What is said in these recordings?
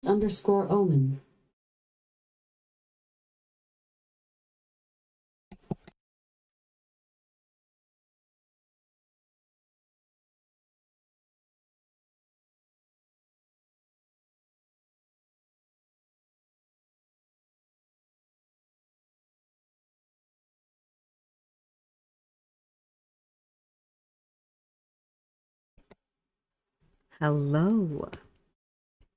underscore omen. Hello.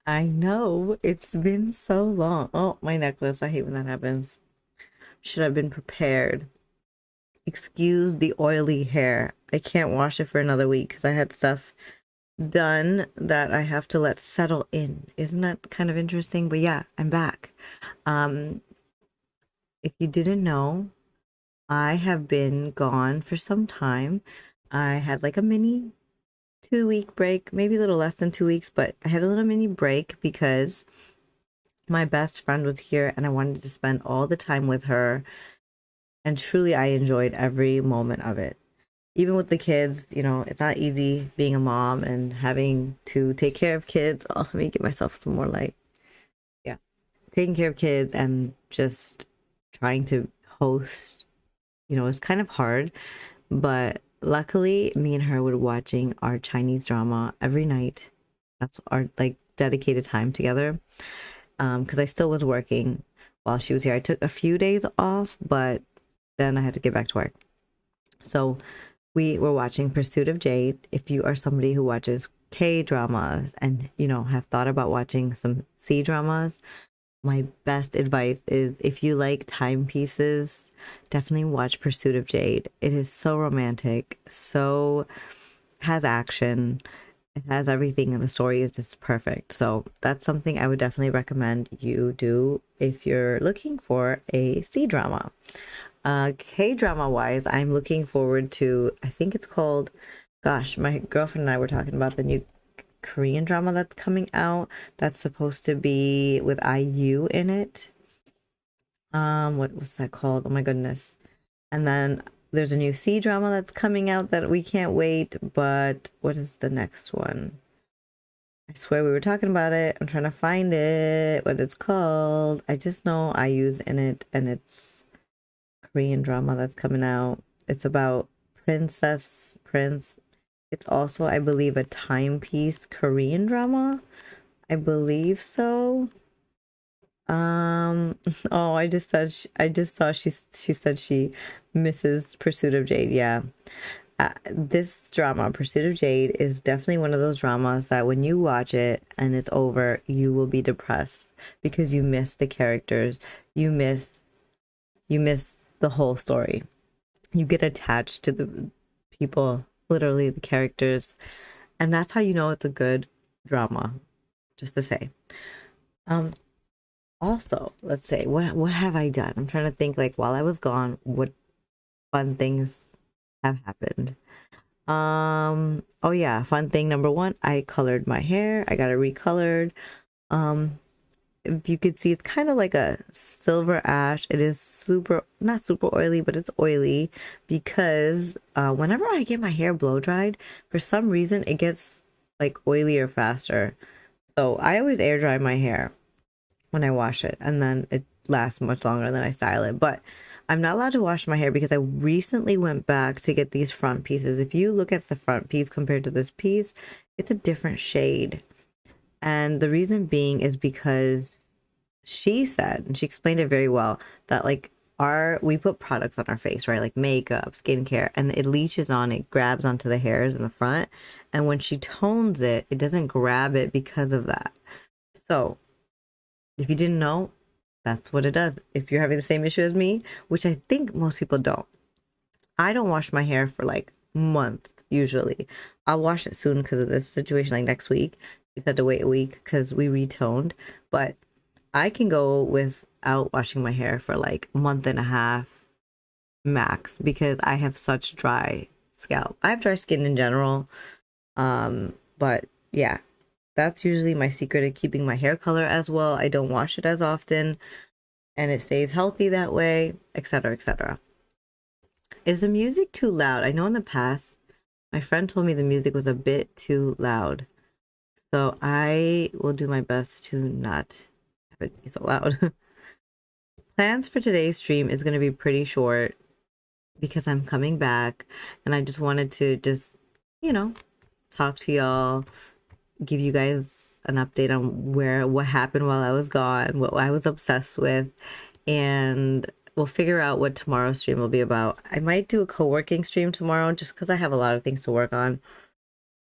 I know it's been so long. Oh, my necklace. I hate when that happens. Should have been prepared. Excuse the oily hair. I can't wash it for another week because I had stuff done that I have to let settle in. Isn't that kind of interesting? But yeah, I'm back. Um, if you didn't know, I have been gone for some time. I had like a mini 2 week break, maybe a little less than 2 weeks, but I had a little mini break because my best friend was here and I wanted to spend all the time with her. And truly, I enjoyed every moment of it. Even with the kids, it's not easy being a mom and having to take care of kids. Oh, let me get myself some more light. Yeah. Taking care of kids and just trying to host, it's kind of hard. But luckily, me and her were watching our Chinese drama every night. That's our like dedicated time together. Because I still was working while she was here. I took a few days off, but then I had to get back to work. So we were watching Pursuit of Jade. If you are somebody who watches K dramas and have thought about watching some C dramas, my best advice is if you like timepieces, definitely watch Pursuit of Jade. It is so romantic, so has action. It has everything, and the story is just perfect. So that's something I would definitely recommend you do if you're looking for a C drama. K drama wise, I'm looking forward to, I think it's called, gosh, my girlfriend and I were talking about the new Korean drama that's coming out that's supposed to be with IU in it. What was that called? Oh my goodness. And then there's a new C drama that's coming out that we can't wait, but what is the next one? I swear we were talking about it. I'm trying to find it, what it's called. I just know IU's in it and it's Korean drama that's coming out. It's about Princess Prince. It's also, I believe, a timepiece Korean drama. I believe so. Oh, I just saw she said she misses Pursuit of Jade. Yeah. This drama, Pursuit of Jade, is definitely one of those dramas that when you watch it and it's over, you will be depressed because you miss the characters. You miss the whole story. You get attached to the people, literally the characters, and that's how you know it's a good drama, just to say. Um Also, let's say what have I done? I'm trying to think like while I was gone, what fun things have happened. Oh yeah, fun thing number one, I colored my hair. I got it recolored. Um, if you could see, it's kind of like a silver ash. It is super, not super oily, but it's oily because whenever I get my hair blow dried, for some reason it gets like oilier faster. So I always air dry my hair when I wash it, and then it lasts much longer than I style it. But I'm not allowed to wash my hair because I recently went back to get these front pieces. If you look at the front piece compared to this piece, it's a different shade. And the reason being is because she said, and she explained it very well, that like we put products on our face, right? Like makeup, skincare, and it leaches on, it grabs onto the hairs in the front. And when she tones it, it doesn't grab it because of that. So if you didn't know, that's what it does. If you're having the same issue as me, which I think most people don't, I don't wash my hair for like month usually. I'll wash it soon because of this situation, like next week. Just had to wait a week because we retoned. But I can go without washing my hair for like a month and a half max because I have such dry scalp. I have dry skin in general. But yeah, that's usually my secret of keeping my hair color as well. I don't wash it as often and it stays healthy that way, etc., etc. Is the music too loud? I know in the past my friend told me the music was a bit too loud. So I will do my best to not have it be so loud. Plans for today's stream is going to be pretty short because I'm coming back and I just wanted to you know, talk to y'all, give you guys an update on what happened while I was gone, what I was obsessed with, and we'll figure out what tomorrow's stream will be about. I might do a co-working stream tomorrow just because I have a lot of things to work on.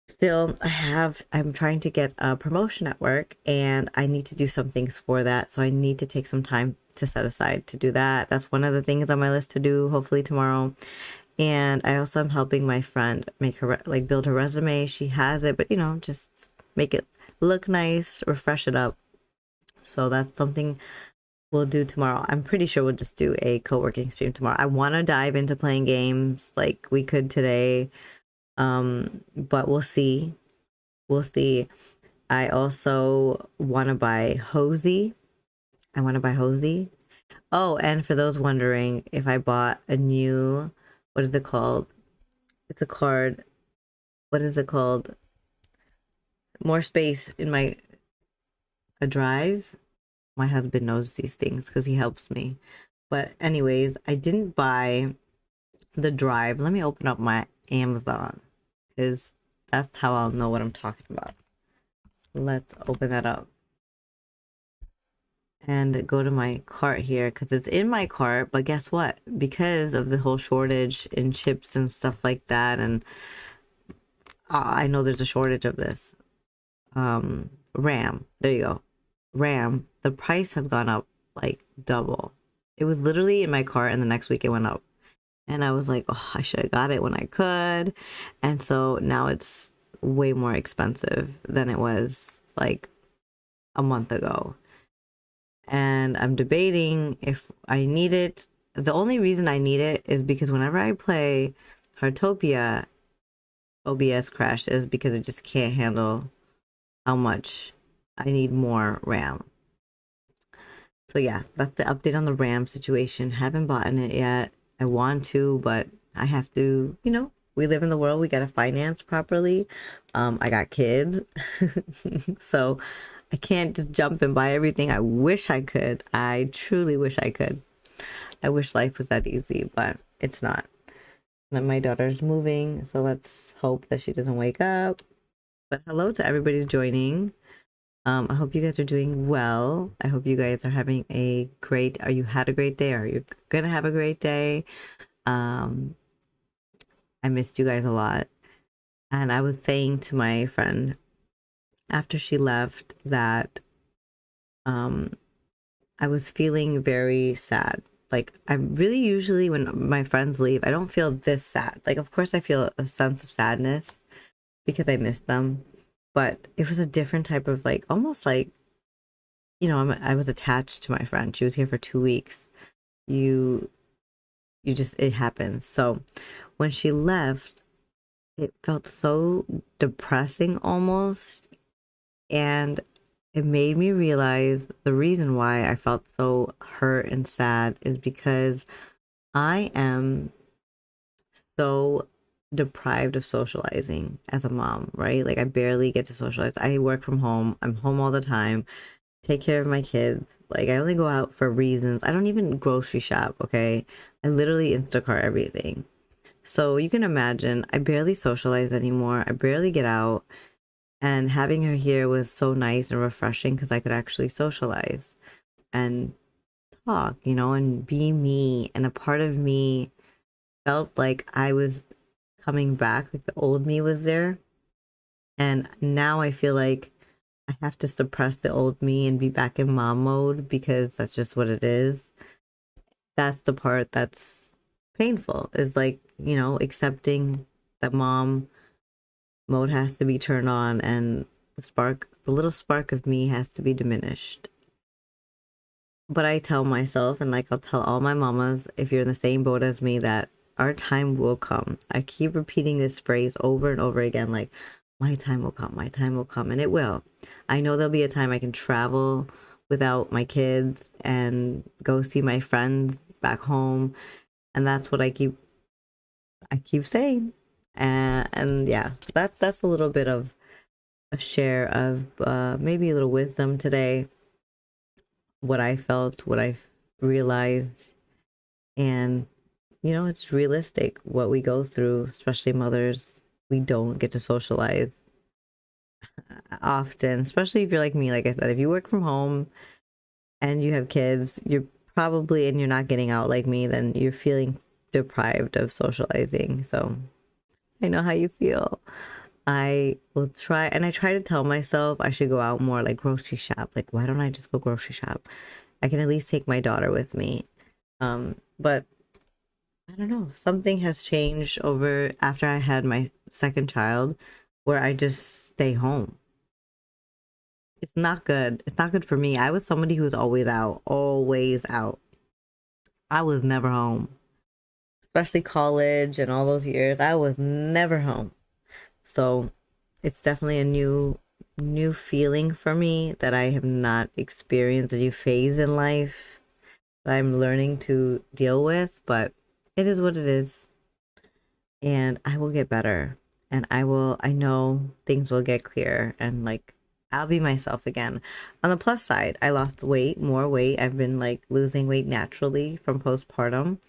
Still, I'm trying to get a promotion at work and I need to do some things for that. So I need to take some time to set aside to do that. That's one of the things on my list to do, hopefully tomorrow. And I also am helping my friend make her like build her resume. She has it, but just make it look nice, refresh it up. So that's something we'll do tomorrow. I'm pretty sure we'll just do a co-working stream tomorrow. I want to dive into playing games like we could today. But we'll see. We'll see. I also want to buy Hosey. I want to buy Hosey. Oh, and for those wondering if I bought a new, what is it called? It's a card. What is it called? More space in a drive. My husband knows these things because he helps me. But anyways, I didn't buy the drive. Let me open up my Amazon because that's how I'll know what I'm talking about. Let's open that up and go to my cart here because it's in my cart. But guess what? Because of the whole shortage in chips and stuff like that, and I know there's a shortage of this. RAM. There you go. RAM. The price has gone up like double. It was literally in my cart, and the next week it went up. And I was like, oh, I should have got it when I could. And so now it's way more expensive than it was like a month ago. And I'm debating if I need it. The only reason I need it is because whenever I play Heartopia, OBS crashes because it just can't handle how much I need more RAM. So yeah, that's the update on the RAM situation. Haven't bought it yet. I want to, but I have to, we live in the world, we gotta finance properly. I got kids, so I can't just jump and buy everything. I wish I could. I truly wish I could. I wish life was that easy, but it's not. And my daughter's moving, so let's hope that she doesn't wake up. But hello to everybody joining. I hope you guys are doing well. I hope you guys are having you had a great day? Are you gonna have a great day? I missed you guys a lot. And I was saying to my friend after she left that I was feeling very sad. Like I really usually when my friends leave, I don't feel this sad. Like of course I feel a sense of sadness because I miss them. But it was a different type of like, almost like, I was attached to my friend. She was here for 2 weeks. It happens. So when she left, it felt so depressing almost. And it made me realize the reason why I felt so hurt and sad is because I am so deprived of socializing as a mom, right? Like I barely get to socialize. I work from home. I'm home all the time. Take care of my kids. Like I only go out for reasons. I don't even grocery shop, okay? I literally Instacart everything. So you can imagine I barely socialize anymore. I barely get out. And having her here was so nice and refreshing because I could actually socialize and talk, and be me. And a part of me felt like I was coming back, like the old me was there. And now I feel like I have to suppress the old me and be back in mom mode because that's just what it is. That's the part that's painful, is like, accepting that mom mode has to be turned on and the little spark of me has to be diminished. But I tell myself, and like I'll tell all my mamas, if you're in the same boat as me, that our time will come. I keep repeating this phrase over and over again, like, my time will come, my time will come, and it will. I know there'll be a time I can travel without my kids and go see my friends back home, and that's what I keep saying. And yeah, that's a little bit of a share of maybe a little wisdom today, what I felt, what I realized, and it's realistic what we go through, especially mothers. We don't get to socialize often, especially if you're like me. Like I said, if you work from home and you have kids, and you're not getting out like me, then you're feeling deprived of socializing. So I know how you feel. I will try, and I try to tell myself I should go out more, like grocery shop. Like, why don't I just go grocery shop? I can at least take my daughter with me. But I don't know. Something has changed over after I had my second child, where I just stay home. It's not good. It's not good for me. I was somebody who was always out, always out. I was never home, especially college and all those years. I was never home. So it's definitely a new feeling for me that I have not experienced, a new phase in life that I'm learning to deal with, but it is what it is. And I will get better. And I know things will get clear, and like I'll be myself again. On the plus side, I lost weight, more weight. I've been like losing weight naturally from postpartum.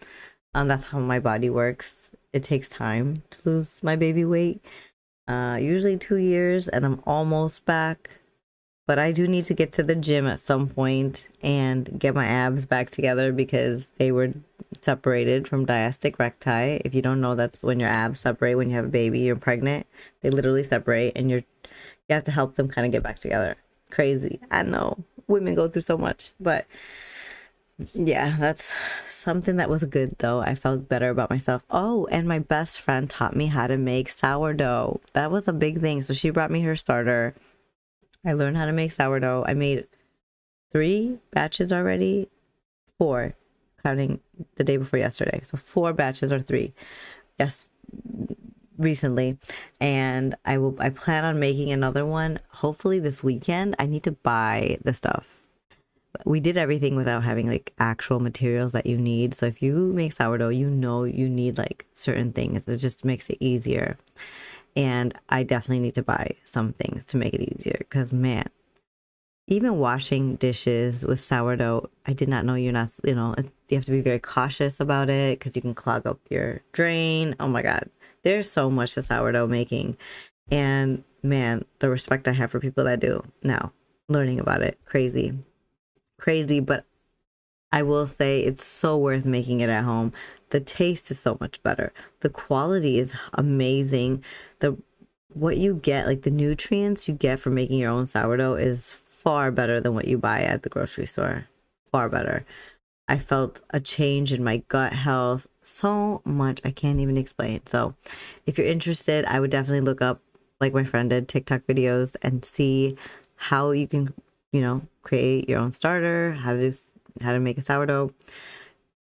That's how my body works. It takes time to lose my baby weight. Usually 2 years, and I'm almost back. But I do need to get to the gym at some point and get my abs back together because they were separated from diastatic recti. If you don't know, that's when your abs separate when you have a baby, you're pregnant. They literally separate, and you have to help them kind of get back together. Crazy. I know. Women go through so much, but yeah, that's something that was good though. I felt better about myself. Oh, and my best friend taught me how to make sourdough. That was a big thing. So she brought me her starter. I learned how to make sourdough. I made 3 batches already, 4, counting the day before yesterday. So 4 batches or 3. Yes, recently. And I plan on making another one hopefully this weekend. I need to buy the stuff. We did everything without having like actual materials that you need. So if you make sourdough, you need like certain things. It just makes it easier. And I definitely need to buy some things to make it easier because man, even washing dishes with sourdough, I did not know you have to be very cautious about it because you can clog up your drain. Oh my God. There's so much to sourdough making. And man, the respect I have for people that do now, learning about it, crazy, crazy. But I will say it's so worth making it at home. The taste is so much better. The quality is amazing. What you get, like the nutrients you get from making your own sourdough is far better than what you buy at the grocery store. Far better. I felt a change in my gut health so much I can't even explain. So if you're interested, I would definitely look up, like my friend did, TikTok videos and see how you can, create your own starter, how to make a sourdough.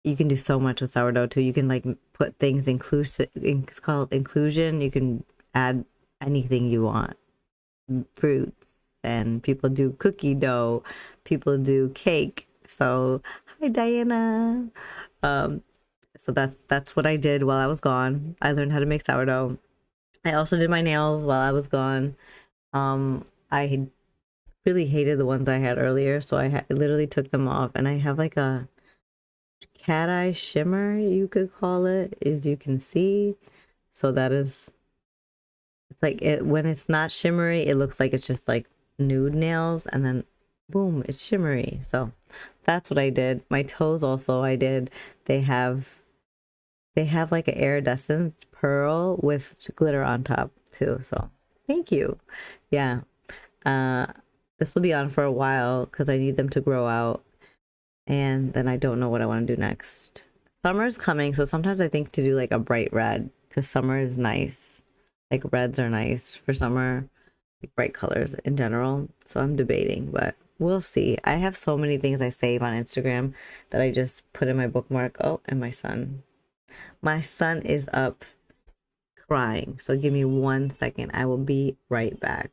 You can do so much with sourdough too. You can like put things inclusive, it's called inclusion. You can add anything you want, fruits, and people do cookie dough, people do cake. So hi Diana. Um, so that's what I did while I was gone. I learned how to make sourdough. I also did my nails while I was gone. I really hated the ones I had earlier, so literally took them off, and I have like a cat eye shimmer, you could call it, as you can see. So that is, it's like when it's not shimmery, it looks like it's just like nude nails, and then boom, it's shimmery. So that's what I did. My toes also I did. They have like an iridescent pearl with glitter on top too. So thank you. Yeah. Uh, this will be on for a while because I need them to grow out, and then I don't know what I want to do next. Summer's coming, so sometimes I think to do like a bright red because summer is nice. Like reds are nice for summer, like bright colors in general. So I'm debating, but we'll see. I have so many things I save on Instagram that I just put in my bookmark. Oh, and my son. My son is up crying. So give me 1 second. I will be right back.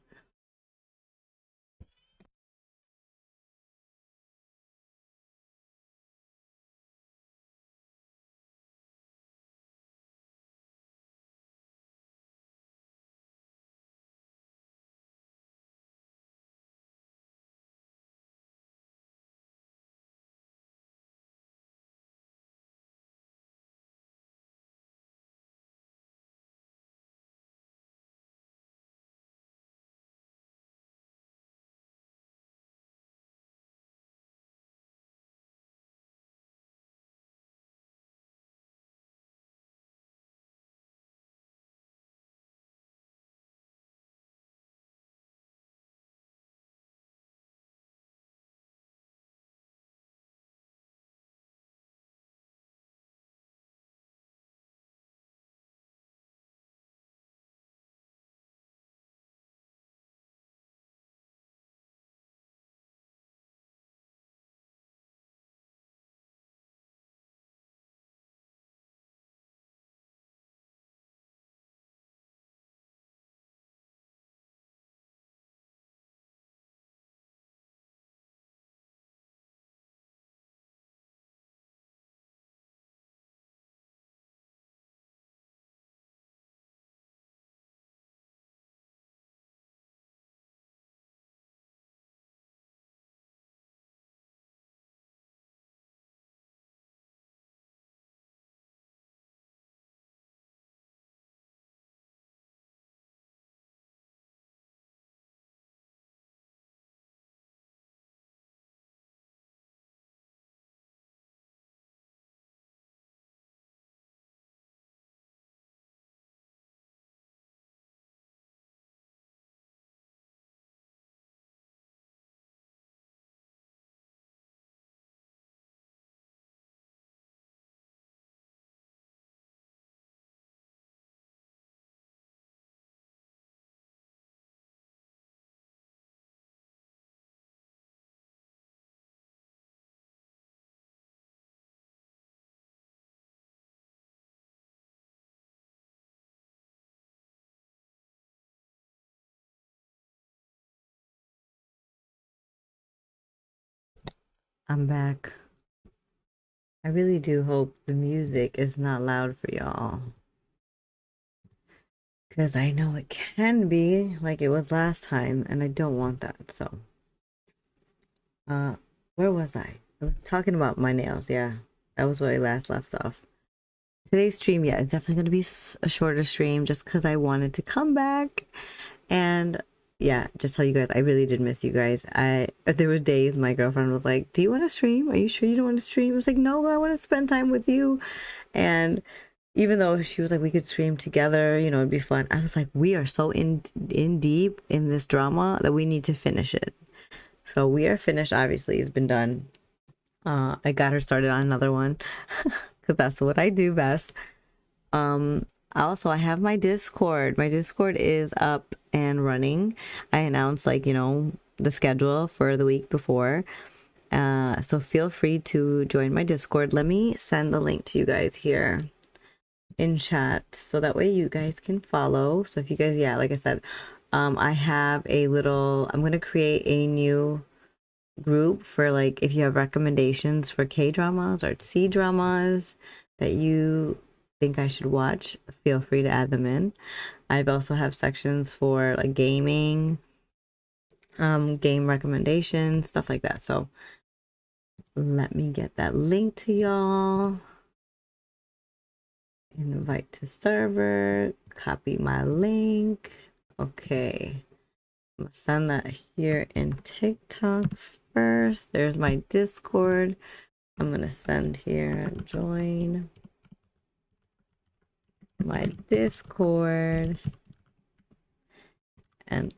I'm back. I really do hope the music is not loud for y'all. Because I know it can be like it was last time, and I don't want that. So, uh, where was I? I was talking about my nails. Yeah, that was where I last left off. Today's stream, yeah, it's definitely going to be a shorter stream just because I wanted to come back. And yeah, just tell you guys, I really did miss you guys. There were days my girlfriend was like, "Do you want to stream? Are you sure you don't want to stream?" I was like, "No, I want to spend time with you." And even though she was like, we could stream together, you know, it'd be fun. I was like, we are so in deep in this drama that we need to finish it. So we are finished. Obviously, it's been done. I got her started on another one because that's what I do best. Also, I have my Discord. My Discord is up and running. I announced, like, you know, the schedule for the week before. So feel free to join my Discord. Let me send the link to you guys here in chat so that way you guys can follow. So if you guys, yeah, like I said, I have a little, I'm going to create a new group for, like, if you have recommendations for K-dramas or C-dramas that you think I should watch, feel free to add them in. I also have sections for, like, gaming, game recommendations, stuff like that. So let me get that link to y'all. Invite to server, copy my link. Okay, I'm gonna send that here in TikTok first. There's my Discord. I'm gonna send here, join my Discord. And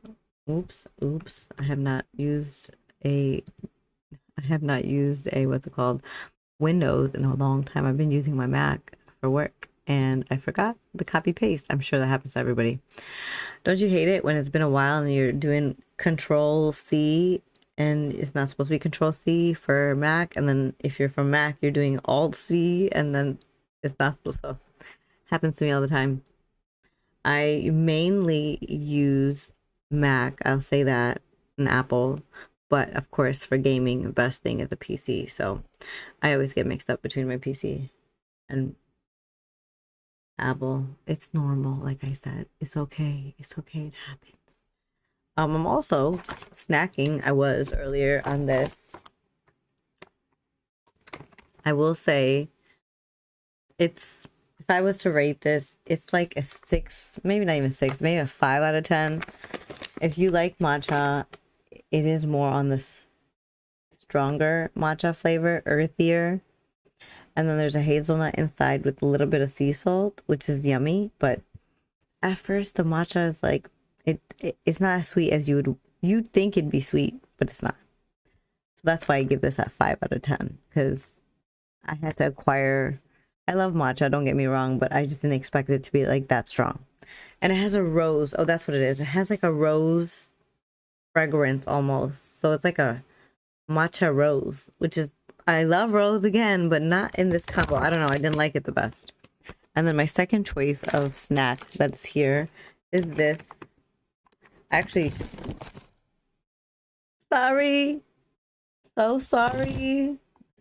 oops, I have not used a what's it called, Windows in a long time. I've been using my Mac for work and I forgot the copy paste. I'm sure that happens to everybody. Don't you hate it when it's been a while and you're doing Control C and it's not supposed to be Control C for Mac, and then if you're from Mac you're doing Alt C and then it's not supposed to. Happens to me all the time. I mainly use Mac, I'll say that, and Apple, but of course for gaming the best thing is a PC. So I always get mixed up between my PC and Apple. It's normal, like I said. It's okay. It's okay. It happens. I'm also snacking. I was earlier on this. I will say it's, if I was to rate this, it's like a 6, maybe not even 6, maybe a 5 out of 10. If you like matcha, it is more on the stronger matcha flavor, earthier. And then there's a hazelnut inside with a little bit of sea salt, which is yummy. But at first, the matcha is like, it's not as sweet as you'd think it'd be sweet, but it's not. So that's why I give this at 5 out of 10, because I had to acquire. I love matcha, don't get me wrong, but I just didn't expect it to be like that strong. And it has a rose. Oh, that's what it is. It has like a rose fragrance almost. So it's like a matcha rose, which is, I love rose again, but not in this combo. I don't know. I didn't like it the best. And then my second choice of snack that's here is this. Actually, sorry. So sorry.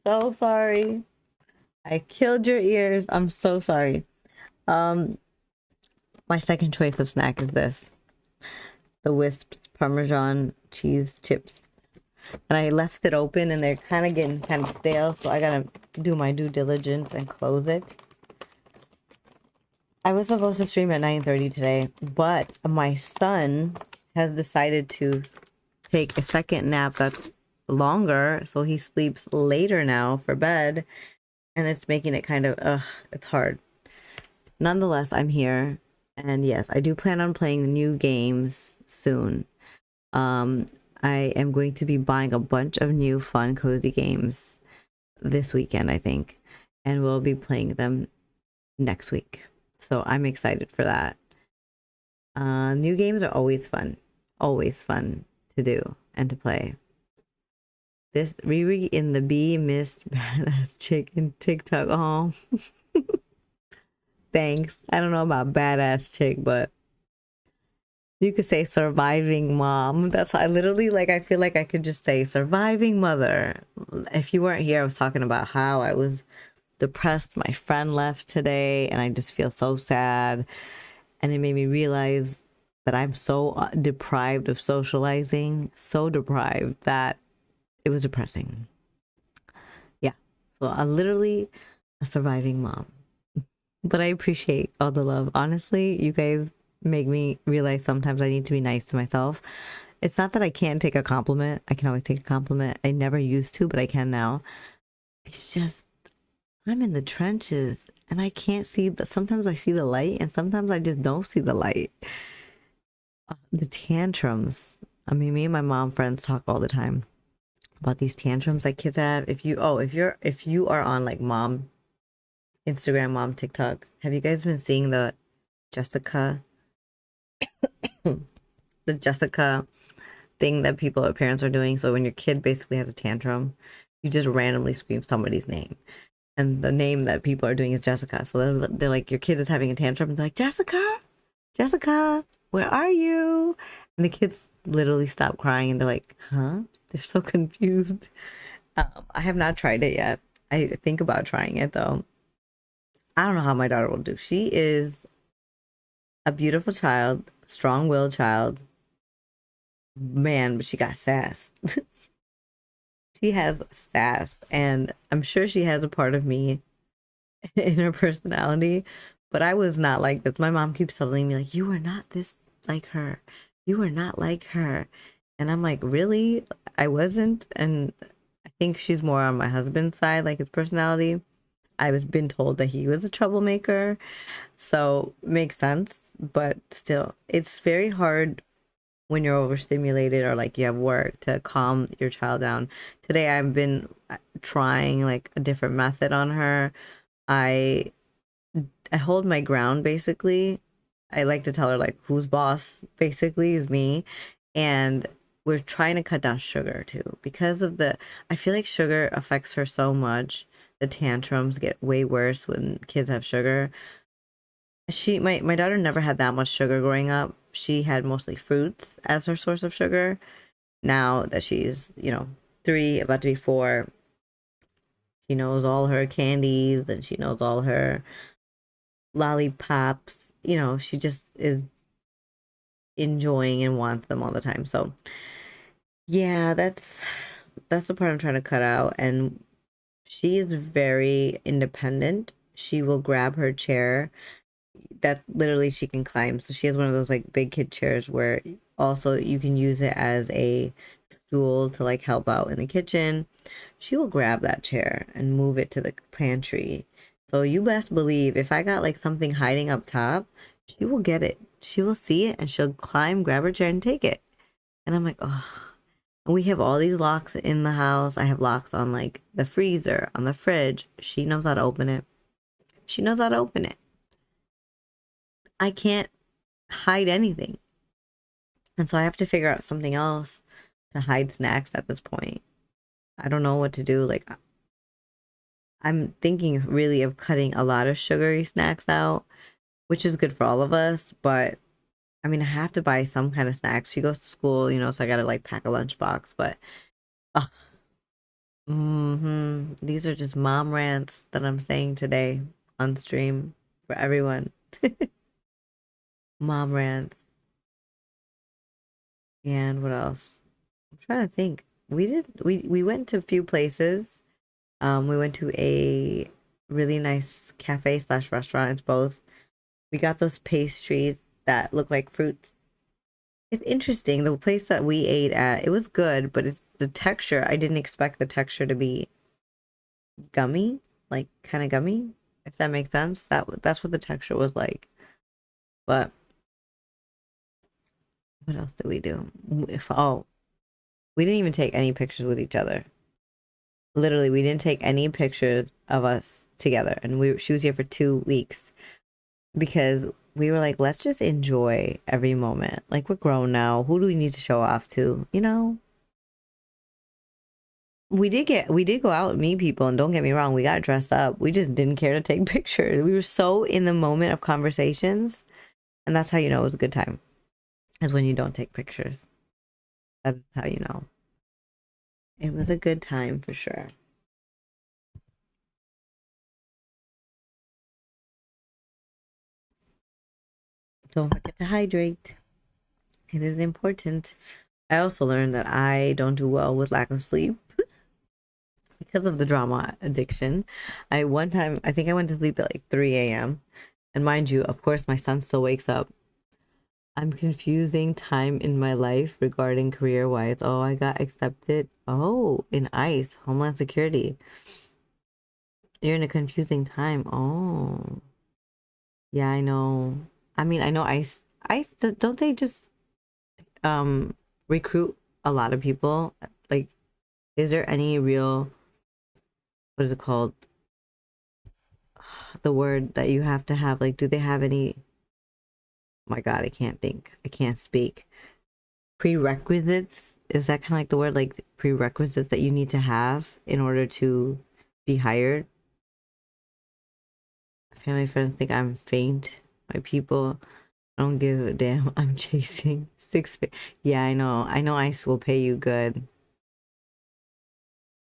So sorry. I killed your ears. I'm so sorry. My second choice of snack is this. The Wisp Parmesan cheese chips. And I left it open and they're kind of getting kind of stale, so I gotta do my due diligence and close it. I was supposed to stream at 9:30 today, but my son has decided to take a second nap that's longer, so he sleeps later now for bed, and it's making it kind of, it's hard. Nonetheless, I'm here, and yes, I do plan on playing new games soon. I am going to be buying a bunch of new fun, cozy games this weekend, I think, and we'll be playing them next week. So I'm excited for that. New games are always fun to do and to play. This Riri in the B Miss Badass Chick in TikTok. Oh, thanks. I don't know about badass chick, but You could say surviving mom. That's I literally like I feel like I could just say surviving mother. If you weren't here, I was talking about how I was depressed. My friend left today and I just feel so sad. And it made me realize that I'm so deprived of socializing, so deprived that it was depressing. Yeah. So I'm literally a surviving mom. But I appreciate all the love. Honestly, you guys make me realize sometimes I need to be nice to myself. It's not that I can't take a compliment. I can always take a compliment. I never used to, but I can now. It's just I'm in the trenches and I can't see the sometimes I see the light and sometimes I just don't see the light. The tantrums. I mean, me and my mom friends talk all the time about these tantrums that kids have. If you are on like mom Instagram, mom TikTok, have you guys been seeing Jessica the Jessica thing that parents are doing? So when your kid basically has a tantrum, you just randomly scream somebody's name. And the name that people are doing is Jessica. So they're like, your kid is having a tantrum, and they're like, Jessica, Jessica, where are you? And the kids literally stop crying, and they're like, huh? They're so confused. I have not tried it yet. I think about trying it though. I don't know how my daughter will do. She is a beautiful child, strong-willed child. Man, but she got sass. She has sass, and I'm sure she has a part of me in her personality, but I was not like this. My mom keeps telling me, like, you are not this like her. You are not like her. And I'm like, really? I wasn't. And I think she's more on my husband's side, like his personality. I was been told that he was a troublemaker, so it makes sense. But still, it's very hard when you're overstimulated or like you have work to calm your child down. Today I've been trying like a different method on her. I I hold my ground basically. I like to tell her like who's boss basically is me. And we're trying to cut down sugar too because of the I feel like sugar affects her so much. The tantrums get way worse when kids have sugar. My daughter never had that much sugar growing up. She had mostly fruits as her source of sugar. Now that she's, 3, about to be 4, she knows all her candies and she knows all her lollipops. She just is enjoying and wants them all the time. So yeah, that's the part I'm trying to cut out. And she is very independent. She will grab her chair that literally she can climb. So she has one of those like big kid chairs where also you can use it as a stool to like help out in the kitchen. She will grab that chair and move it to the pantry. So you best believe if I got like something hiding up top, she will get it. She will see it and she'll climb, grab her chair and take it. And I'm like, oh. And we have all these locks in the house. I have locks on like the freezer, on the fridge. She knows how to open it. She knows how to open it. I can't hide anything. And so I have to figure out something else to hide snacks at this point. I don't know what to do. Like, I'm thinking really of cutting a lot of sugary snacks out, which is good for all of us. But I mean, I have to buy some kind of snacks. She goes to school, so I gotta like pack a lunchbox. But these are just mom rants that I'm saying today on stream for everyone. Mom rants. And what else? I'm trying to think. We went to a few places. We went to a really nice cafe slash restaurant. It's both. We got those pastries that look like fruits. It's interesting. The place that we ate at, it was good, but it's the texture. I didn't expect the texture to be gummy, like kind of gummy, if that makes sense. That's what the texture was like. But what else did we do? We didn't even take any pictures with each other. Literally, we didn't take any pictures of us together. And she was here for 2 weeks because we were like, let's just enjoy every moment. Like, we're grown now. Who do we need to show off to? We did go out and meet people, and don't get me wrong, we got dressed up. We just didn't care to take pictures. We were so in the moment of conversations, and that's how you know it was a good time. is when you don't take pictures. That's how you know. It was a good time for sure. Don't forget to hydrate. It is important. I also learned that I don't do well with lack of sleep because of the drama addiction. One time I think I went to sleep at like 3 a.m. And mind you, of course, my son still wakes up. I'm confusing time in my life regarding career wise. Oh, I got accepted. Oh, in ICE, Homeland Security. You're in a confusing time. Oh, yeah, I know. I mean, I know ICE. ICE, don't they just recruit a lot of people? Like, is there any real, what is it called? The word that you have to have, like, do they have any, oh my God, I can't think. I can't speak. Prerequisites? Is that kind of like the word, like prerequisites that you need to have in order to be hired? Family friends think I'm faint. My people don't give a damn. I'm chasing yeah, I know. I know ICE will pay you good.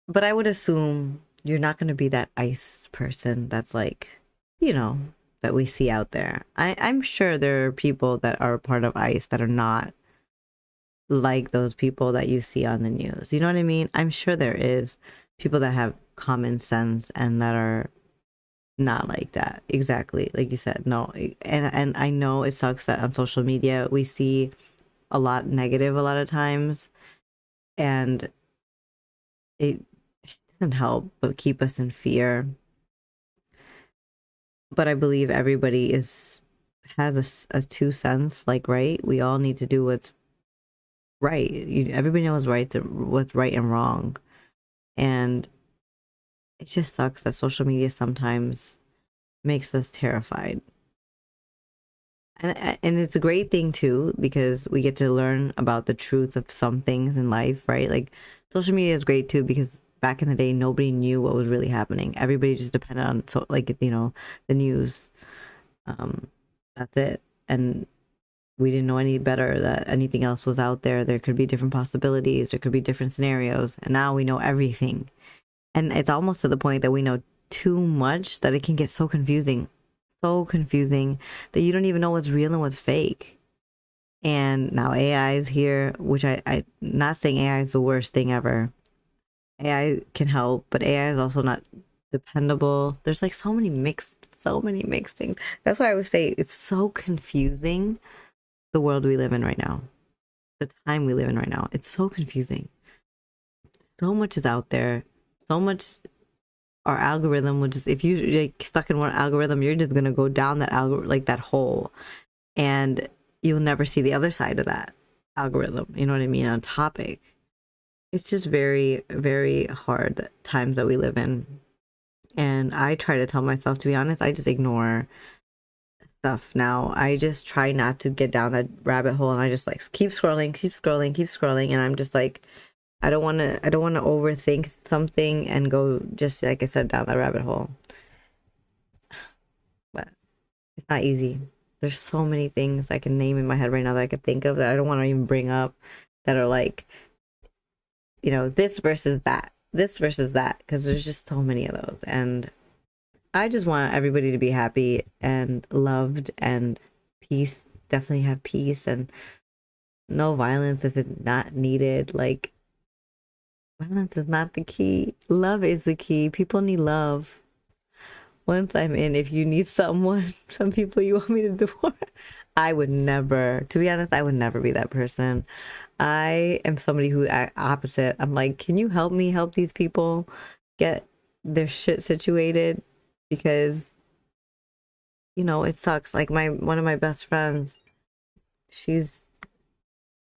But I would assume you're not going to be that ICE person that's like, you know, that we see out there. I'm sure there are people that are part of ICE that are not like those people that you see on the news. You know what I mean? I'm sure there is people that have common sense and that are not like that. Exactly. Like you said, no. And I know it sucks that on social media we see a lot negative a lot of times, and it doesn't help but keep us in fear. But I believe everybody has a two cents, like, right? We all need to do what's right. Everybody knows what's right and wrong. And it just sucks that social media sometimes makes us terrified. And it's a great thing too, because we get to learn about the truth of some things in life, right? Like, social media is great too, because back in the day nobody knew what was really happening. Everybody just depended on, so like, you know, the news. That's it. And we didn't know any better that anything else was out there. There could be different possibilities, there could be different scenarios, and now we know everything. And it's almost to the point that we know too much that it can get so confusing that you don't even know what's real and what's fake. And now AI is here, which I not saying AI is the worst thing ever. AI can help, but AI is also not dependable. There's like so many mixed things. That's why I would say it's so confusing, the world we live in right now, the time we live in right now. It's so confusing. So much is out there. So much. Our algorithm will just, if you like stuck in one algorithm, you're just gonna go down that like that hole, and you'll never see the other side of that algorithm. You know what I mean? On topic. It's just very, very hard times that we live in. And I try to tell myself, to be honest, I just ignore stuff now. I just try not to get down that rabbit hole, and I just like keep scrolling, and I'm just like, I don't want to overthink something and go, just like I said, down that rabbit hole. But it's not easy. There's so many things I can name in my head right now that I could think of that I don't want to even bring up, that are like, you know, this versus that, because there's just so many of those. And I just want everybody to be happy and loved, and peace. Definitely have peace, and no violence if it's not needed. Like, violence is not the key. Love is the key. People need love. Once I'm in, if you need someone, some people you want me to divorce, I would never, to be honest, I would never be that person. I am somebody who opposite. I'm like, can you help me help these people get their shit situated? Because, you know, it sucks. Like, one of my best friends, she's,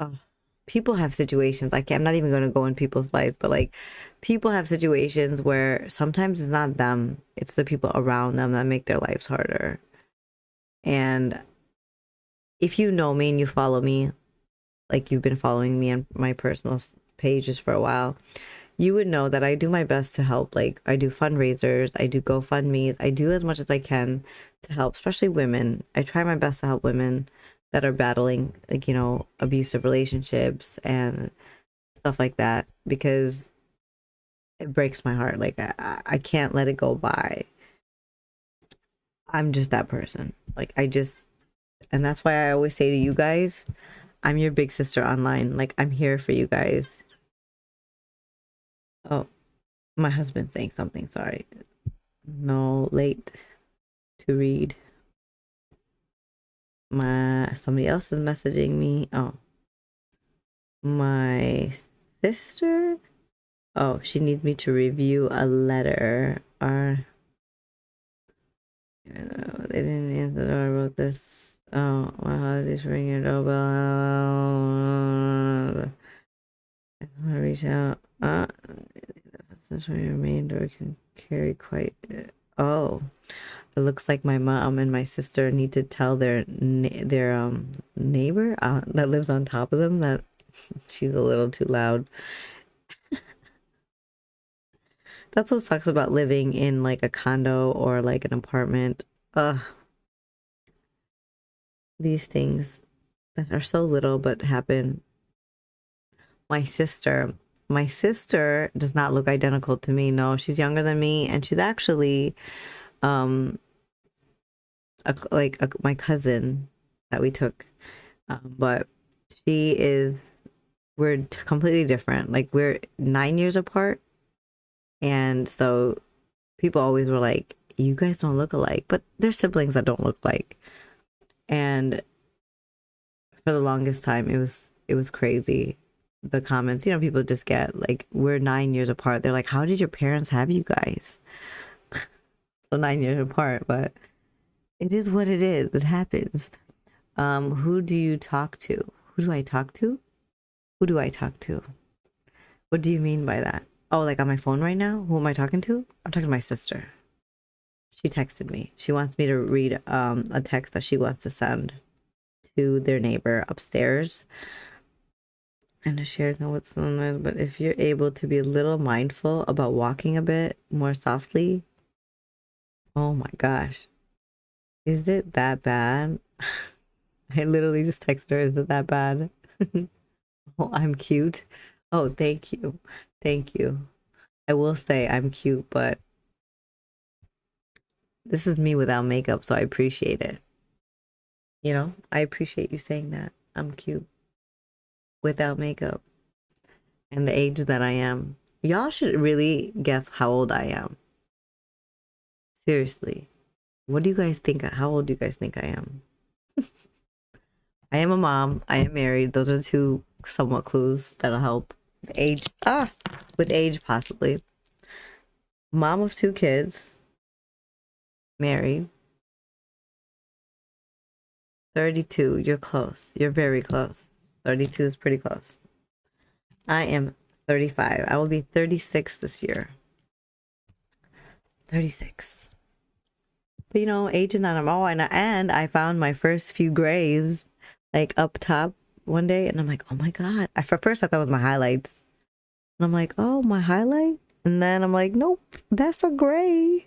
oh, people have situations. I'm not even going to go in people's lives, but like, people have situations where sometimes it's not them, it's the people around them that make their lives harder. And if you know me and you follow me, like you've been following me on my personal pages for a while, you would know that I do my best to help. Like, I do fundraisers, I do GoFundMes, I do as much as I can to help, especially women. I try my best to help women that are battling, like, you know, abusive relationships and stuff like that, because it breaks my heart. Like, I can't let it go by. I'm just that person. Like, and that's why I always say to you guys, I'm your big sister online. Like, I'm here for you guys. Oh, my husband's saying something. Sorry. No, late to read. Somebody else is messaging me. Oh, my sister. Oh, she needs me to review a letter. They didn't answer. I wrote this. Oh, my holidays ring your doorbell. I want to reach out. Essentially, your main door can carry quite. Oh, it looks like my mom and my sister need to tell their neighbor that lives on top of them that she's a little too loud. That's what sucks about living in like a condo or like an apartment. Ugh, these things that are so little but happen. My sister, my sister does not look identical to me. No, she's younger than me, and she's actually um my cousin that we took. But she is we're completely different. Like, we're 9 years apart, and so people always were like, "You guys don't look alike," but they're siblings that don't look like. And for the longest time, it was crazy. The comments, you know, people just get like, we're 9 years apart. They're like, "How did your parents have you guys?" So 9 years apart, but it is what it is. It happens. Who do you talk to? Who do I talk to? Who do I talk to? What do you mean by that? Oh, like on my phone right now? Who am I talking to? I'm talking to my sister. She texted me. She wants me to read a text that she wants to send to their neighbor upstairs. And to share what's so nice. But if you're able to be a little mindful about walking a bit more softly, oh my gosh. Is it that bad? I literally just texted her, is it that bad? Oh, I'm cute. Oh, thank you. Thank you. I will say I'm cute, but this is me without makeup, so I appreciate it. You know, I appreciate you saying that. I'm cute without makeup and the age that I am. Y'all should really guess how old I am. Seriously. What do you guys think? How old do you guys think I am? I am a mom. I am married. Those are the two somewhat clues that'll help. Age, with age possibly. Mom of 2 kids. Married. 32. You're close. You're very close. 32 is pretty close. I am 35. I will be 36 this year. 36. But you know, age is not a oh, and I found my first few grays like up top one day, and I'm like, oh my god. For first I thought it was my highlights. And I'm like, oh, my highlight? And then I'm like, nope, that's a gray.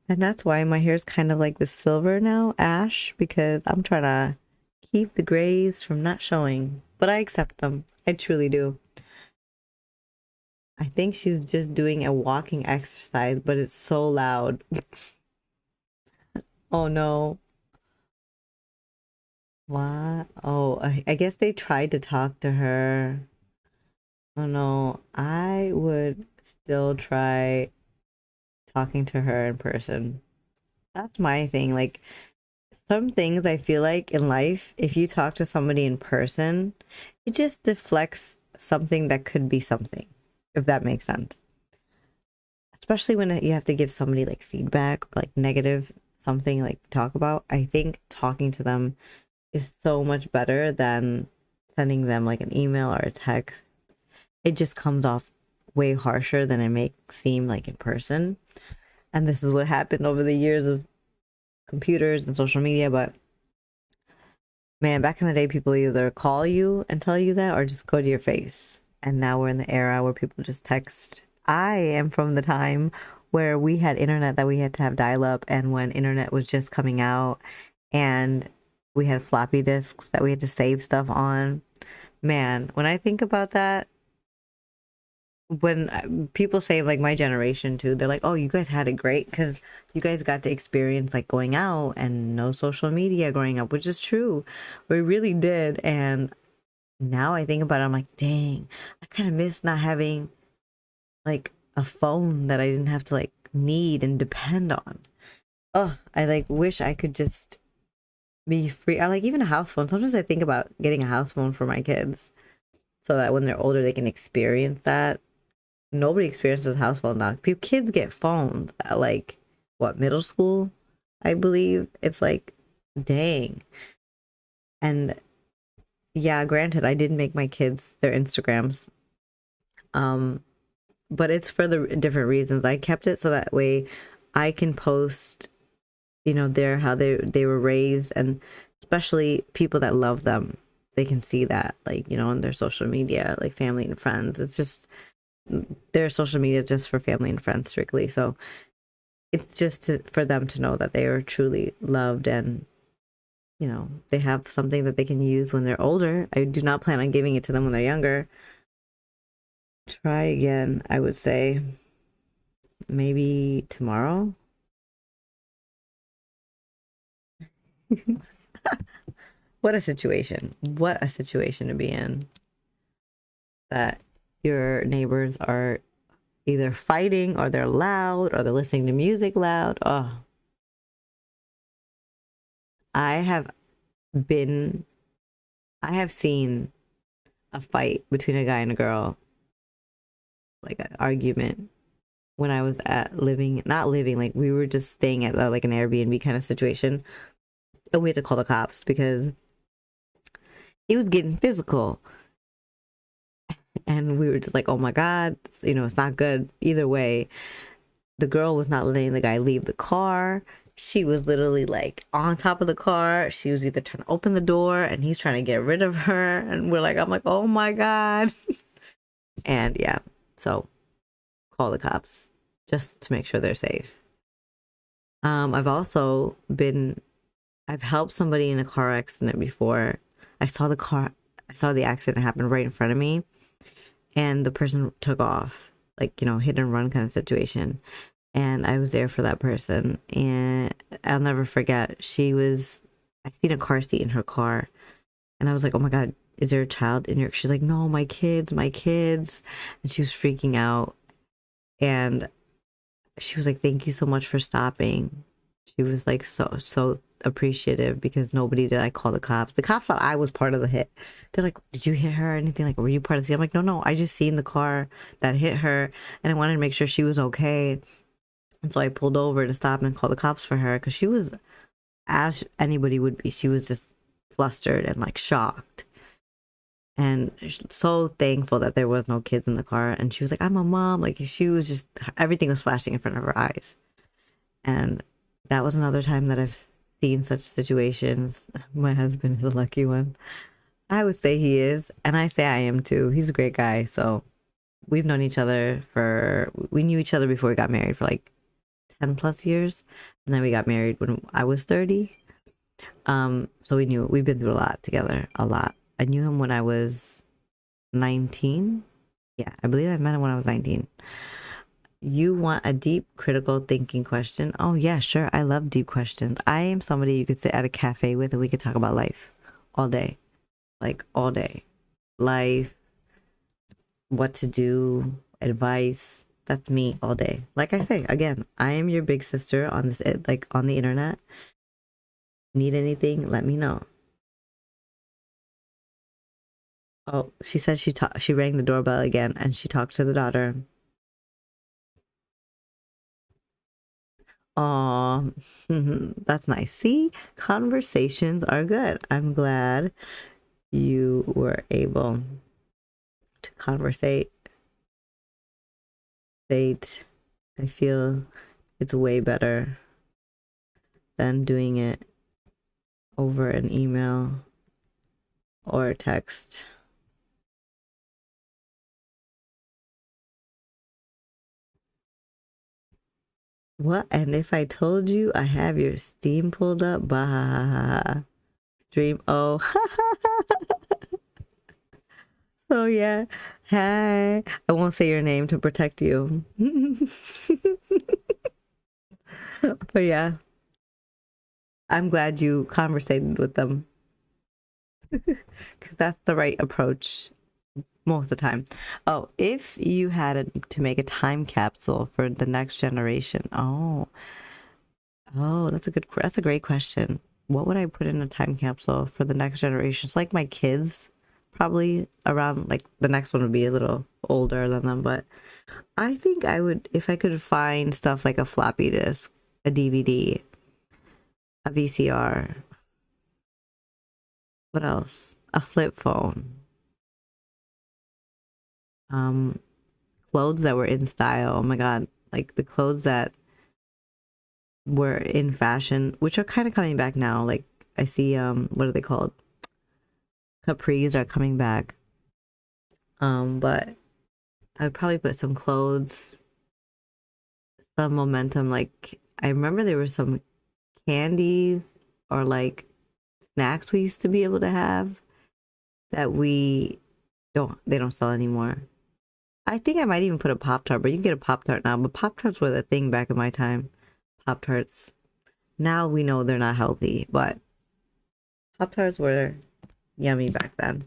And that's why my hair's kind of like the silver now, ash, because I'm trying to keep the grays from not showing. But I accept them. I truly do. I think she's just doing a walking exercise, but it's so loud. Oh no. What? Oh, I guess they tried to talk to her. Oh no. I would still try talking to her in person. That's my thing. Like, some things I feel like in life, if you talk to somebody in person, it just deflects something that could be something, if that makes sense. Especially when you have to give somebody like feedback or like negative something like talk about. I think talking to them is so much better than sending them like an email or a text. It just comes off way harsher than it may seem like in person. And this is what happened over the years of computers and social media. But man, back in the day, people either call you and tell you that or just go to your face. And now we're in the era where people just text. I am from the time where we had internet that we had to have dial up, and when internet was just coming out, and We had floppy disks that we had to save stuff on. Man, when I think about that, when people say like my generation too, they're like, "Oh, you guys had it great because you guys got to experience like going out and no social media growing up," which is true. We really did. And now I think about it, I'm like, dang, I kind of miss not having like a phone that I didn't have to like need and depend on. Oh, I like wish I could just be free. I like even a house phone. Sometimes I think about getting a house phone for my kids so that when they're older they can experience that. Nobody experiences house phone now. Kids get phones at like what, middle school, I believe. It's like, dang. And yeah, granted, I did make my kids their Instagrams. Um, but it's for the different reasons. I kept it so that way I can post, their how they were raised, and especially people that love them. They can see that, like, on their social media, like family and friends. It's just their social media is just for family and friends strictly. So it's just for them to know that they are truly loved, and they have something that they can use when they're older. I do not plan on giving it to them when they're younger. Try again, I would say maybe tomorrow. What a situation. What a situation to be in. That your neighbors are either fighting or they're loud or they're listening to music loud. Oh, I have been, I have seen a fight between a guy and a girl, like an argument when I was not living, like we were just staying at like an Airbnb kind of situation. And we had to call the cops because he was getting physical. And we were just like, oh my God, it's not good either way. The girl was not letting the guy leave the car. She was literally like on top of the car. She was either trying to open the door and he's trying to get rid of her. And I'm like, oh my God. And yeah, so call the cops just to make sure they're safe. I've also I've helped somebody in a car accident before. I saw the accident happen right in front of me, and the person took off, like, hit and run kind of situation. And I was there for that person. And I'll never forget, I seen a car seat in her car. And I was like, oh my God, is there a child in your? She's like, no, my kids, my kids. And she was freaking out. And she was like, thank you so much for stopping. She was like so appreciative because nobody did I call the cops. The cops thought I was part of the hit. They're like, did you hit her or anything? Like, were you part of the scene? I'm like, no, I just seen the car that hit her and I wanted to make sure she was okay. And so I pulled over to stop and call the cops for her because she was, as anybody would be, she was just flustered and like shocked. And so thankful that there was no kids in the car. And she was like, I'm a mom. Like, she was just, everything was flashing in front of her eyes. And that was another time that I've seen such situations. My husband is a lucky one. I would say he is. And I say I am too. He's a great guy. So we knew each other before we got married for like 10 plus years. And then we got married when I was 30. So we've been through a lot together, a lot. I knew him when I was 19. Yeah, I believe I met him when I was 19. You want a deep critical thinking question? Oh yeah, sure. I love deep questions. I am somebody you could sit at a cafe with and we could talk about life all day. Like all day. Life, what to do, advice. That's me all day. Like I say, again, I am your big sister on this, like on the internet. Need anything, let me know. Oh, she said she rang the doorbell again and she talked to the daughter. Oh, that's nice. See, conversations are good. I'm glad you were able to conversate. Date. I feel it's way better than doing it over an email or a text. What? And if I told you I have your Steam pulled up, bah. Stream. Oh, so yeah. Hi. I won't say your name to protect you. But yeah, I'm glad you conversated with them because that's the right approach most of the time. Oh, if you had to make a time capsule for the next generation. Oh, that's a great question. What would I put in a time capsule for the next generation? It's like my kids, probably around like the next one would be a little older than them, but I think I would if I could find stuff like a floppy disk, a DVD, a VCR. What else? A flip phone. Um, Clothes that were in style. Oh my God. Like the clothes that were in fashion, which are kind of coming back now. Like I see what are they called? Capris are coming back. But I would probably put some clothes, some momentum. Like I remember there were some candies or like snacks we used to be able to have that we don't they don't sell anymore. I think I might even put a Pop Tart, but you can get a Pop Tart now. But Pop Tarts were the thing back in my time. Pop Tarts. Now we know they're not healthy, but Pop Tarts were yummy back then.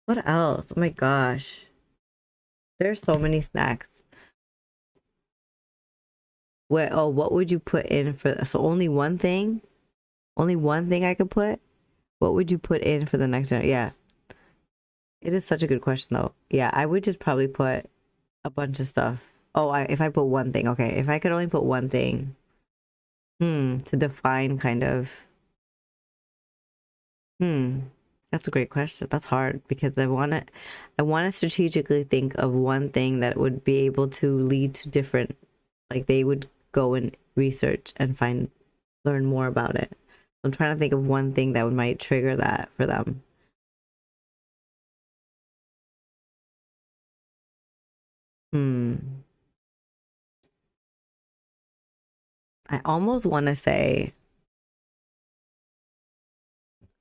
What else? Oh my gosh. There's so many snacks. What would you put in for so only one thing? Only one thing I could put? What would you put in for the next generation? Yeah. It is such a good question though. Yeah, I would just probably put a bunch of stuff. If I put one thing, okay. If I could only put one thing, to define kind of, hmm, that's a great question. That's hard because I want to strategically think of one thing that would be able to lead to different, like they would go and research and learn more about it. I'm trying to think of one thing that might trigger that for them. Hmm. I almost want to say,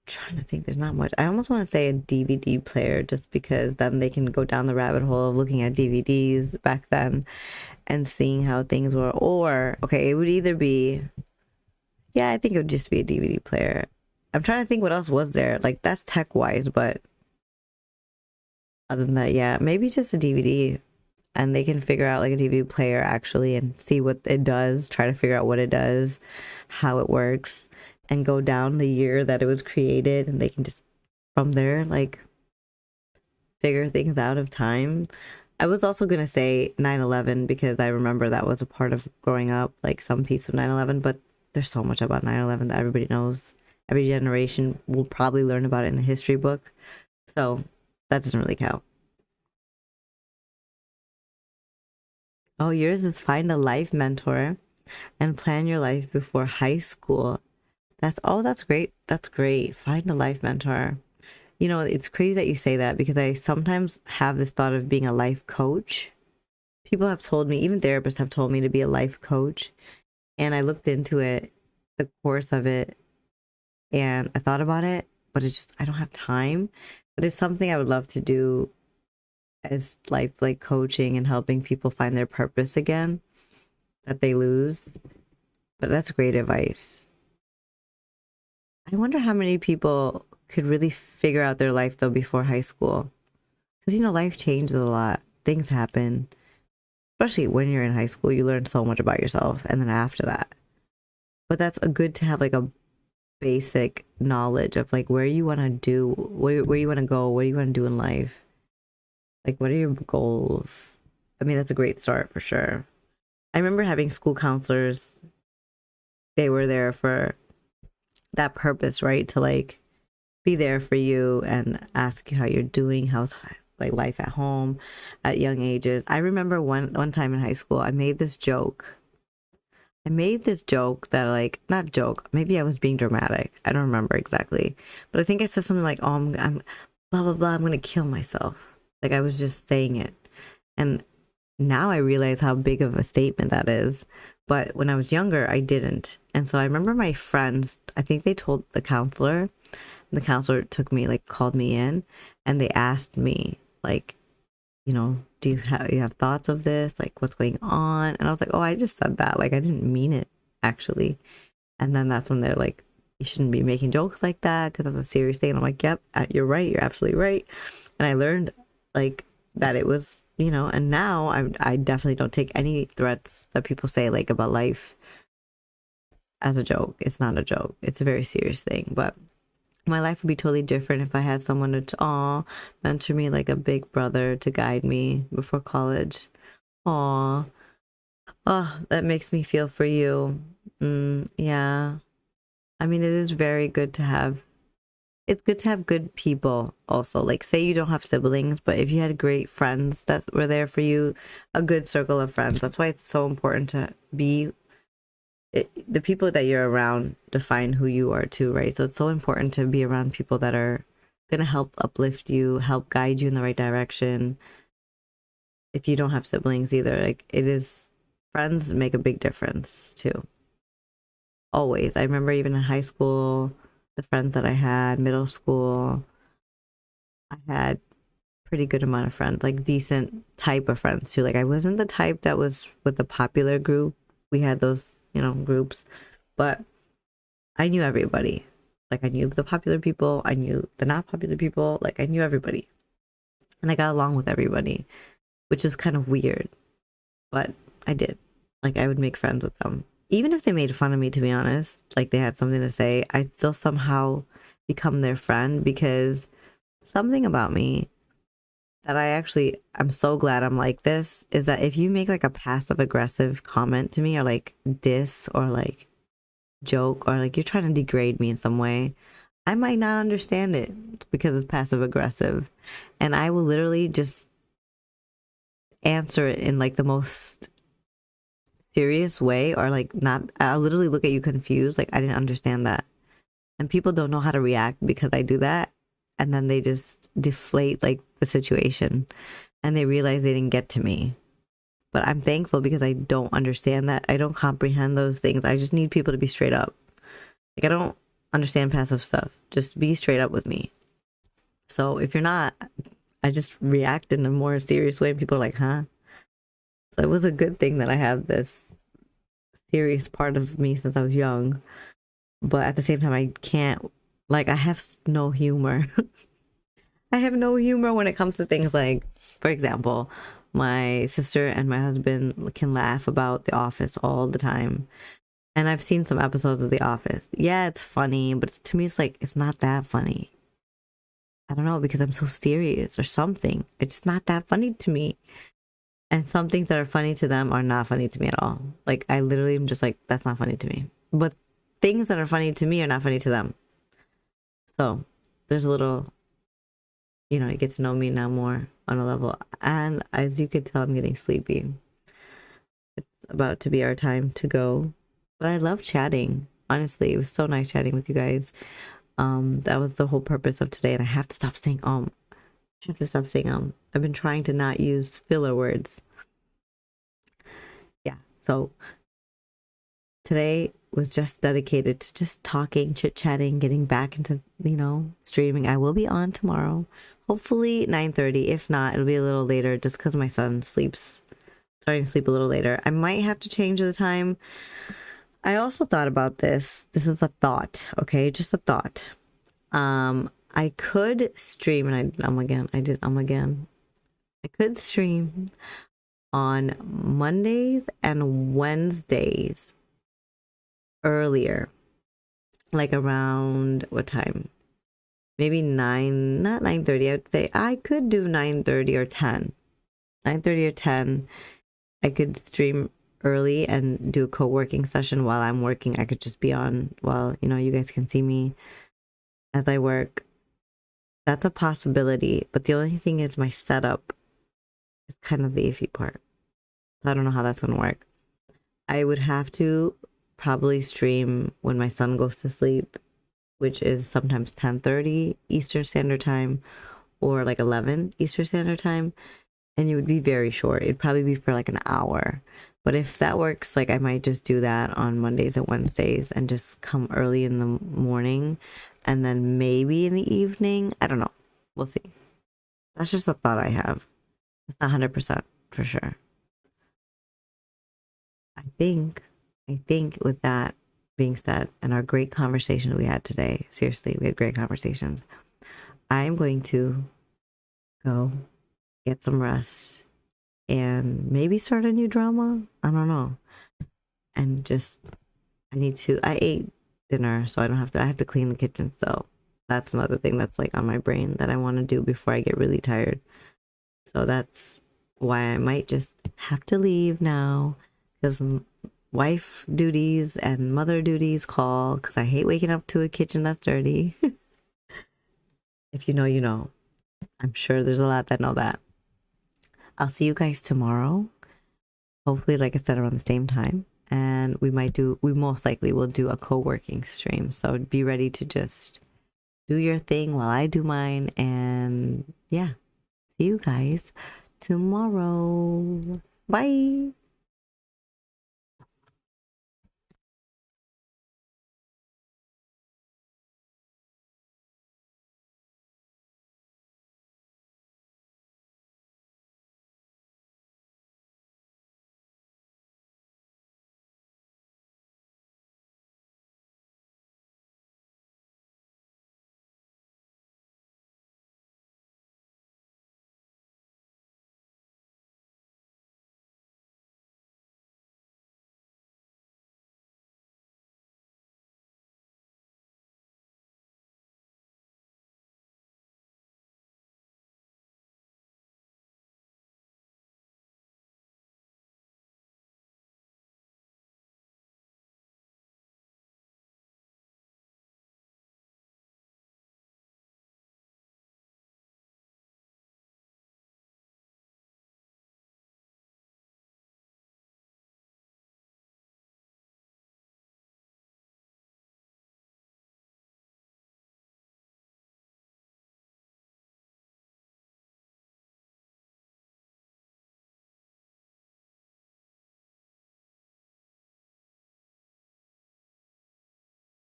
trying to think, there's not much. I almost want to say a DVD player just because then they can go down the rabbit hole of looking at DVDs back then and seeing how things were. Or, okay, it would either be, yeah, I think it would just be a DVD player. I'm trying to think what else was there. Like, that's tech wise, but other than that, yeah, maybe just a DVD and they can figure out like a DVD player actually and see what it does, try to figure out what it does, how it works, and go down the year that it was created, and they can just from there like figure things out of time. I was also gonna say 9/11 because I remember that was a part of growing up, like some piece of 9/11, but there's so much about 9/11 that everybody knows. Every generation will probably learn about it in a history book. So that doesn't really count. Oh, yours is find a life mentor and plan your life before high school. That's great. That's great. Find a life mentor. You know, it's crazy that you say that because I sometimes have this thought of being a life coach. People have told me, even therapists have told me to be a life coach. And I looked into it, the course of it, and I thought about it, but it's just, I don't have time. But it's something I would love to do as life like coaching and helping people find their purpose again that they lose. But that's great advice. I wonder how many people could really figure out their life though before high school. Because you know, life changes a lot. Things happen. Especially when you're in high school, you learn so much about yourself. And then after that. But that's a good to have like a basic knowledge of like where you want to do, where you want to go, what do you want to do in life? Like, what are your goals? I mean, that's a great start for sure. I remember having school counselors, they were there for that purpose, right? To like be there for you and ask you how you're doing, how's like life at home at young ages. I remember one time in high school, I made this joke. I made this joke that like not joke, maybe I was being dramatic. I don't remember exactly, but I think I said something like, "Oh, I'm blah blah blah. I'm gonna kill myself." Like I was just saying it, and now I realize how big of a statement that is. But when I was younger, I didn't, and so I remember my friends. I think they told the counselor, the counselor took me, like called me in, and they asked me like, you know, do you have thoughts of this? Like, what's going on? And I was like, oh, I just said that. Like, I didn't mean it actually. And then that's when they're like, you shouldn't be making jokes like that because that's a serious thing. And I'm like, yep, you're right. You're absolutely right. And I learned like that it was, you know, and now I definitely don't take any threats that people say like about life as a joke. It's not a joke. It's a very serious thing. But my life would be totally different if I had someone to mentor me, like a big brother to guide me before college. Aw, oh, that makes me feel for you. Yeah. I mean, it is very good to have. It's good to have good people also. Like, say you don't have siblings, but if you had great friends that were there for you, a good circle of friends. That's why it's so important to be the people that you're around define who you are too, right? So it's so important to be around people that are gonna help uplift you, help guide you in the right direction. If you don't have siblings either, like it is, friends make a big difference too. Always. I remember even in high school, the friends that I had, middle school, I had pretty good amount of friends, like decent type of friends too. Like I wasn't the type that was with the popular group. We had those, you know, groups, but I knew everybody. Like I knew the popular people, I knew the not popular people, like I knew everybody. And I got along with everybody, which is kind of weird, but I did. Like I would make friends with them. Even if they made fun of me, to be honest, like they had something to say, I'd still somehow become their friend because something about me that I'm so glad I'm like this is that if you make like a passive aggressive comment to me or like diss or like joke or like you're trying to degrade me in some way, I might not understand it because it's passive aggressive. And I will literally just answer it in like the most serious way or like not, I'll literally look at you confused, like I didn't understand that. And people don't know how to react because I do that. And then they just deflate like the situation and they realize they didn't get to me. But I'm thankful because I don't understand that. I don't comprehend those things. I just need people to be straight up. Like I don't understand passive stuff. Just be straight up with me. So if you're not, I just react in a more serious way and people are like, huh? So it was a good thing that I have this serious part of me since I was young. But at the same time, I can't, like, I have no humor. I have no humor when it comes to things like, for example, my sister and my husband can laugh about The Office all the time. And I've seen some episodes of The Office. Yeah, it's funny, but to me, it's like, it's not that funny. I don't know, because I'm so serious or something. It's not that funny to me. And some things that are funny to them are not funny to me at all. Like, I literally am just like, that's not funny to me. But things that are funny to me are not funny to them. So there's a little, you know, you get to know me now more on a level. And as you could tell, I'm getting sleepy. It's about to be our time to go. But I love chatting. Honestly, it was so nice chatting with you guys. That was the whole purpose of today. And I have to stop saying, I have to stop saying, I've been trying to not use filler words. Yeah. So today was just dedicated to just talking, chit-chatting, getting back into, you know, streaming. I will be on tomorrow. Hopefully 9:30. If not, it'll be a little later just because my son starting to sleep a little later. I might have to change the time. I also thought about this. This is a thought, okay? Just a thought. I could stream, and I could stream on Mondays and Wednesdays earlier, like around what time? Maybe 9, not 9:30. I would say I could do 9:30 or 10. 9:30 or 10. I could stream early and do a co-working session while I'm working. I could just be on while, you know, you guys can see me as I work. That's a possibility, but the only thing is my setup is kind of the iffy part. So I don't know how that's gonna work. I would have to probably stream when my son goes to sleep, which is sometimes 10:30 Eastern Standard Time or like 11 Eastern Standard Time. And it would be very short. It'd probably be for like an hour. But if that works, like I might just do that on Mondays and Wednesdays and just come early in the morning and then maybe in the evening. I don't know. We'll see. That's just a thought I have. It's not 100% for sure. I think, with that being said, and our great conversation we had today, seriously, we had great conversations. I'm going to go get some rest and maybe start a new drama. I don't know. And just, I ate dinner, so I don't have to, I have to clean the kitchen still. That's another thing that's like on my brain that I want to do before I get really tired. So that's why I might just have to leave now, because wife duties and mother duties call, because I hate waking up to a kitchen that's dirty. If you know, you know. I'm sure there's a lot that know that. I'll see you guys tomorrow. Hopefully, like I said, around the same time. And we most likely will do a co-working stream. So be ready to just do your thing while I do mine. And yeah, see you guys tomorrow. Bye.